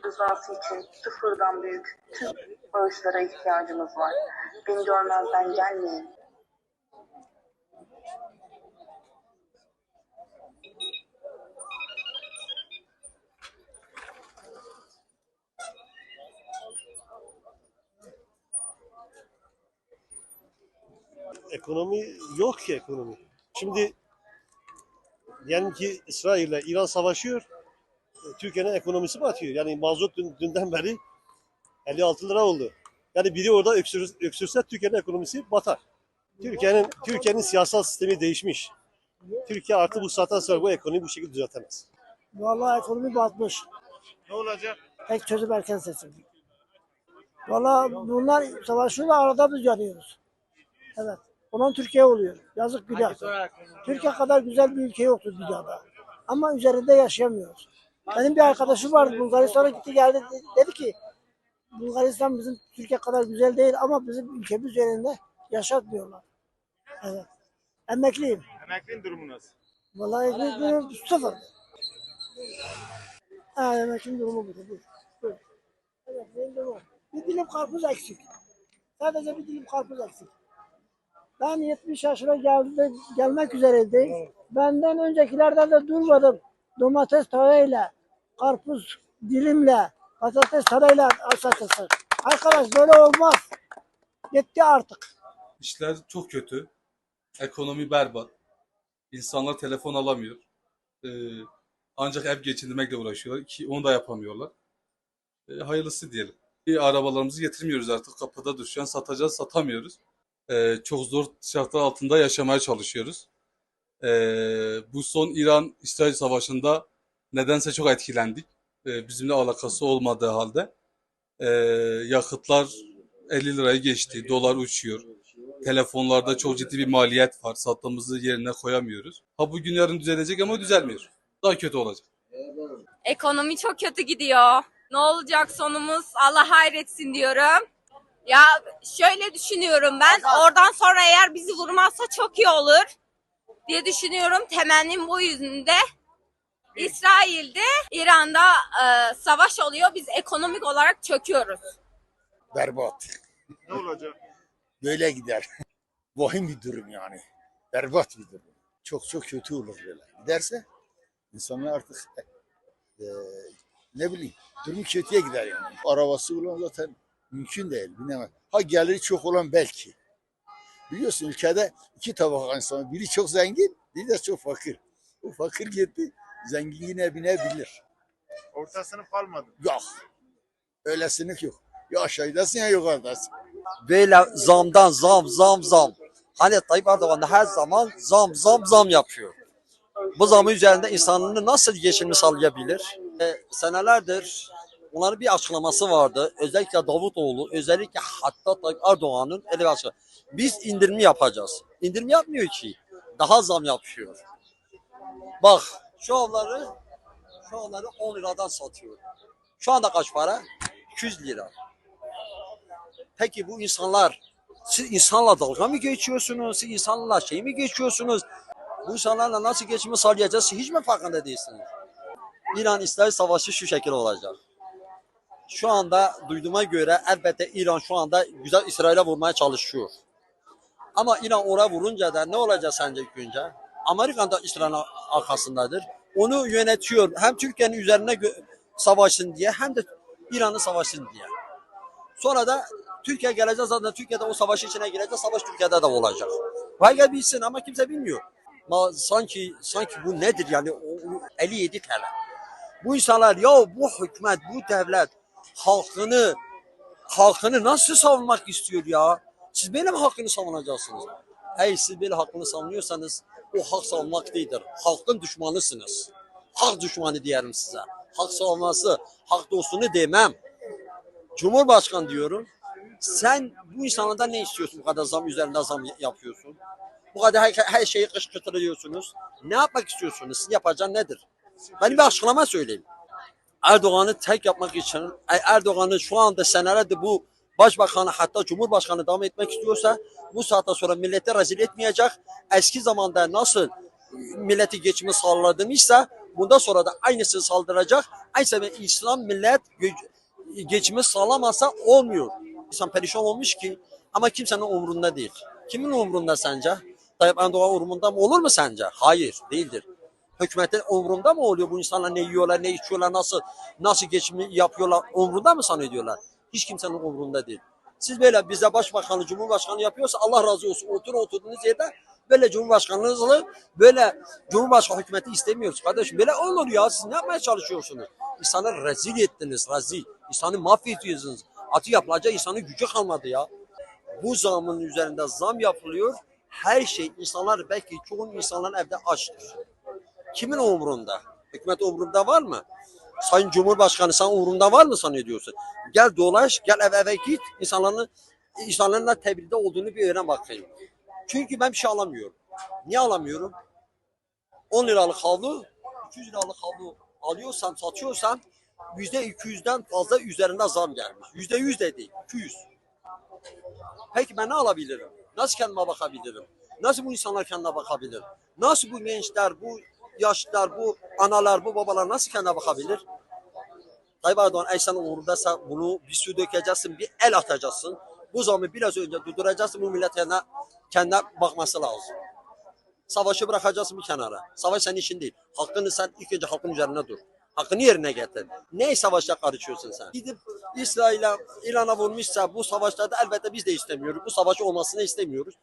Rızası için sıfırdan büyük tüm bağışlara ihtiyacımız var. Beni görmezden gelmeyin. Ekonomi yok ki ekonomi. Şimdi diyelim ki İsrail ile İran savaşıyor. Türkiye'nin ekonomisi batıyor. Yani mazot dünden beri 56 lira oldu. Yani biri orada öksürse Türkiye'nin ekonomisi batar. Türkiye'nin siyasal sistemi değişmiş. Türkiye artık bu saatten sonra bu ekonomiyi bu şekilde düzeltemez. Vallahi ekonomi batmış. Ne olacak? Tek çözüm erken seçim. Vallahi bunlar savaşıyorlar, arada biz yanıyoruz. Evet. Onun Türkiye oluyor. Yazık günah. Türkiye kadar güzel bir ülke yoktu dünyada. Ama üzerinde yaşayamıyoruz. Benim bir arkadaşım vardı, Bulgaristan'a gitti geldi, dedi ki Bulgaristan bizim Türkiye kadar güzel değil ama bizim ülkemiz üzerinde yaşatmıyorlar. Evet. Emekliyim. Emeklinin durumu nasıl? Vallahi emekli durum sıfır. Ha, emeklinin durumu budur. Buyur. Evet, benim durumu. Bir dilim karpuz eksik. Sadece bir dilim karpuz eksik. Ben 70 yaşına gelmek üzereydim. Benden öncekilerden de durmadım. Domates tavayla, karpuz dilimle, patates tavayla satılsın. Arkadaş böyle olmaz. Yetti artık. İşler çok kötü. Ekonomi berbat. İnsanlar telefon alamıyor. Ee, Ancak ev geçindirmekle uğraşıyorlar ki onu da yapamıyorlar. Hayırlısı diyelim. Arabalarımızı getirmiyoruz artık. Kapıda düşen satacağız, satamıyoruz. Çok zor şartlar altında yaşamaya çalışıyoruz. Bu son İran-İsrail savaşında nedense çok etkilendik. Bizimle alakası olmadığı halde. Yakıtlar 50 lirayı geçti, dolar uçuyor. Telefonlarda çok ciddi bir maliyet var. Sattığımızı yerine koyamıyoruz. Ha bugün yarın düzelecek ama düzelmiyor. Daha kötü olacak. Ekonomi çok kötü gidiyor. Ne olacak sonumuz? Allah hayretsin diyorum. Ya şöyle düşünüyorum ben. Oradan sonra eğer bizi vurmazsa çok iyi olur diye düşünüyorum. Temennim bu yüzünde. İsrail'de, İran'da savaş oluyor. Biz ekonomik olarak çöküyoruz. Berbat. Ne olacak? Böyle gider. Vahim bir durum yani. Berbat bir durum. Çok çok kötü olur böyle. Giderse insanlar artık ne bileyim durum kötüye gider yani. Arabası olan zaten mümkün değil. Bilemem. Ha geliri çok olan belki. Biliyorsun ülkede iki tabaka insan. Biri çok zengin, biri de çok fakir. O fakir gitti, zengin yine binebilir. Orta sınıf kalmadı. Yok. Öyle sınıf yok. Ya aşağıdasın ya yukarıdasın. Böyle zamdan zam. Hani Tayyip Erdoğan her zaman zam yapıyor. Bu zamın üzerinde insanını nasıl geçimini sağlayabilir? Senelerdir onların bir açıklaması vardı. Özellikle Davutoğlu, özellikle hatta Tayyip Erdoğan'ın öyle bir açıklaması. Biz indirimi yapacağız. İndirim yapmıyor ki. Daha zam yapıyor. Bak şu onları 10 liradan satıyor. Şu anda kaç para? 200 lira. Peki bu insanlar, siz insanla dalga mı geçiyorsunuz? Siz insanla şey mi geçiyorsunuz? Bu insanlarla nasıl geçimi sağlayacağız? Hiç mi farkında değilsiniz? İran-İsrail savaşı şu şekilde olacak. Şu anda duyduğuma göre elbette İran şu anda güzel İsrail'e vurmaya çalışıyor. Ama İran oraya vurunca da ne olacak sence ilk önce? Amerika da İsrail'in arkasındadır. Onu yönetiyor. Hem Türkiye'nin üzerine savaşsın diye hem de İran'ı savaşsın diye. Sonra da Türkiye gelecek zaten Türkiye'de o savaşın içine girecek. Savaş Türkiye'de de olacak. Vay bilsin ama kimse bilmiyor. Ama sanki bu nedir yani 57 TL. Bu insanlar ya bu hükümet, bu devlet halkını nasıl savunmak istiyor ya? Siz benim hakkını savunacaksınız. Hey siz böyle hakkını savunuyorsanız o hak savunmak değildir. Halkın düşmanısınız. Hak düşmanı diyelim size. Hak savunması, hak dostunu demem. Cumhurbaşkanı diyorum. Sen bu insanlardan ne istiyorsun? Bu kadar zam üzerinde zam yapıyorsun. Bu kadar her şeyi kışkırtıyorsunuz. Ne yapmak istiyorsunuz? Siz yapacağınız nedir? Benim bir açıklama söyleyeyim. Erdoğan'ı tek yapmak için, Erdoğan'ı şu anda senelerdir bu başbakanı hatta cumhurbaşkanı devam etmek istiyorsa bu saatten sonra millete rezil etmeyecek. Eski zamanda nasıl milleti geçimi sağladıysa bundan sonra da aynısını saldıracak. Aynı sebeple İslam millet geçimi sağlamasa olmuyor. İnsan perişan olmuş ki ama kimsenin umurunda değil. Kimin umurunda sence? Tayyip Erdoğan umurunda mı olur mu sence? Hayır, değildir. Hükümetin umurunda mı oluyor bu insanlar ne yiyorlar, ne içiyorlar, nasıl geçimi yapıyorlar, umurunda mı sanıyorlar? Hiç kimsenin umurunda değil. Siz böyle bize başbakanı, cumhurbaşkanı yapıyorsa Allah razı olsun. Oturduğunuz yerde böyle cumhurbaşkanınızla böyle cumhurbaşkanı hükümeti istemiyoruz kardeşim. Böyle olur ya, siz ne yapmaya çalışıyorsunuz? İnsanı rezil ettiniz, rezil. İnsanı mahvediyorsunuz. Atı yapılacak insanın gücü kalmadı ya. Bu zamın üzerinde zam yapılıyor. Her şey insanlar belki çoğun insanların evde açtır. Kimin umurunda? Hükümet umurunda var mı? Sayın Cumhurbaşkanı sen umurunda var mı sanıyorsun? Gel dolaş, gel eve git. İnsanların da tebirde olduğunu bir öğren bakayım. Çünkü ben bir şey alamıyorum. Niye alamıyorum? 10 liralık havlu, 200 liralık havlu alıyorsam, satıyorsam %200'den fazla üzerinde zam gelmiş. %100 de değil, 200. Peki ben ne alabilirim? Nasıl kendime bakabilirim? Nasıl bu insanlar kendine bakabilir? Nasıl bu gençler, bu yaşlılar, bu analar, bu babalar nasıl kendine bakabilir? Tayyip Erdoğan eğer sen umurundaysa bunu bir su dökeceksin, bir el atacaksın. Bu zamanı biraz önce durduracaksın, bu millet kendine bakması lazım. Savaşı bırakacaksın bir kenara. Savaş senin işin değil. Hakkını sen ilk önce halkın üzerine dur. Hakkını yerine getir. Ne savaşa karışıyorsun sen? Gidip İsrail'e, İran'a vurmuşsa bu savaşlarda elbette biz de istemiyoruz. Bu savaşı olmasını istemiyoruz.